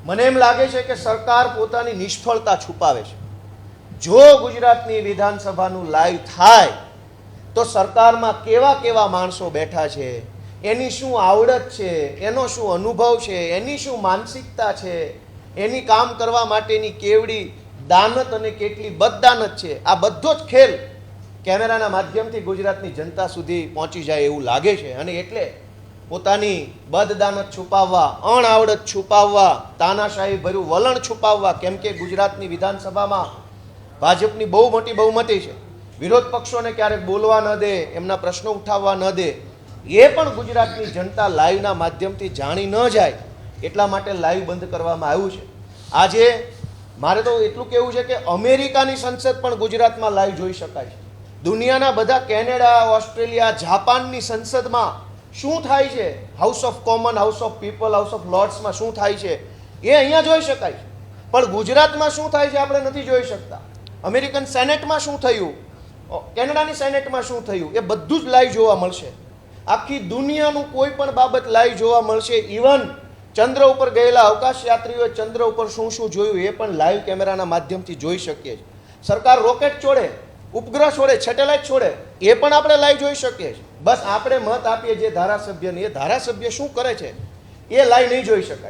મને એમ લાગે છે કે સરકાર પોતાની નિષ્ફળતા છુપાવે છે. જો ગુજરાતની વિધાનસભાનું લાઈવ થાય તો સરકારમાં કેવા કેવા માણસો બેઠા છે, એની શું આવડત છે, એનો શું અનુભવ છે, એની શું માનસિકતા છે, એની કામ કરવા માટેની કેવડી દાનત અને કેટલી બદદાનત છે, આ બધો જ ખેલ કેમેરાના માધ્યમથી ગુજરાતની જનતા સુધી પહોંચી જાય એવું લાગે છે. અને એટલે પોતાની બદદાનત છુપાવવા, અણઆવડત છુપાવવા, તાનાશાહી ભર્યું વલણ છુપાવવા, કેમ કે ગુજરાતની વિધાનસભામાં ભાજપની બહુ મોટી બહુમતી છે, વિરોધ પક્ષોને ક્યારેક બોલવા ન દે, એમના પ્રશ્નો ઉઠાવવા ન દે, એ પણ ગુજરાતની જનતા લાઈવના માધ્યમથી જાણી ન જાય એટલા માટે લાઈવ બંધ કરવામાં આવ્યું છે. આજે મારે તો એટલું કહેવું છે કે અમેરિકાની સંસદ પણ ગુજરાતમાં લાઈવ જોઈ શકાય છે. દુનિયાના બધા કેનેડા, ઓસ્ટ્રેલિયા, જાપાનની સંસદમાં શું થાય છે, house of common, house of people, house of લોર્ડ્સમાં શું થાય છે એ અહીંયા જોઈ શકાય છે. પણ ગુજરાતમાં શું થાય છે આપણે નથી જોઈ શકતા. અમેરિકન સેનેટમાં શું થયું, કેનેડાની સેનેટમાં શું થયું, એ બધું જ લાઈવ જોવા મળશે. આખી દુનિયાનું કોઈ પણ બાબત લાઈવ જોવા મળશે. ઇવન ચંદ્ર ઉપર ગયેલા અવકાશ યાત્રીઓએ ચંદ્ર ઉપર શું શું જોયું એ પણ લાઈવ કેમેરાના માધ્યમથી જોઈ શકીએ છીએ. સરકાર રોકેટ છોડે, ઉપગ્રહ છોડે, સેટેલાઇટ છોડે, એ પણ આપણે લાઈવ જોઈ શકીએ છીએ. બસ આપણે મત આપીએ જે ધારાસભ્યને, એ ધારાસભ્ય શું કરે છે એ લાઈવ નહીં જોઈ શકાય.